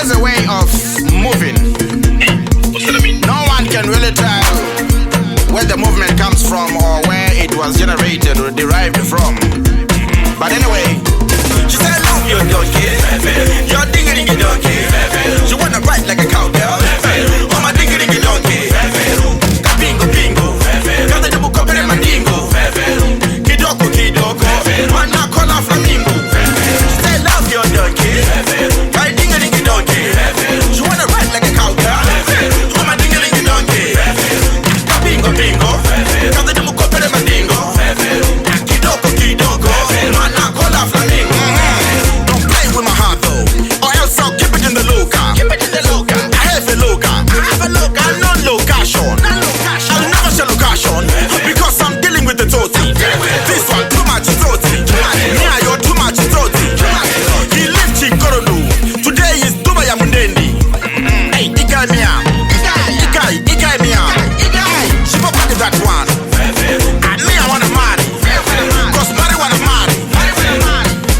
has a way of moving. No one can really tell where the movement comes from or where it was generated or derived from. But anyway, she said, love your donkey, your dingy donkey. She wanna ride like a cowgirl. Oh my dingy donkey. Bingo bingo, kaza jabu kopere mandingo. Kidoko kidoko, mana kola flamingo. She said, love your donkey, my dingy donkey. She wanna ride like a cowgirl. Oh my dingy donkey. Bingo bingo, kaza jabu kopere mandingo. Kidoko kidoko, mana kola flamingo. Don't play with my heart though, or else I'll keep it in the loca. Keep it in the loca. I have a loca. I have a loca. Non-location. I'll never share location because I'm dealing with the toti. This one too much toti. Yeah, you're too much toti. He lives in Korolu. Today is Dubai Mundendi. Hey, Ikai Mia. Ikai Mia. She pop out that one. And me, I wanna marry. Cause Mary wanna marry.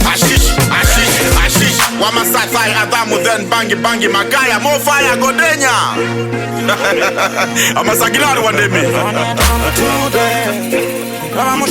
Ashish. Wama sci-fi Adamu then bangi Magaya. More fire Godenya. I'm a Sagilari one day, me. I'm a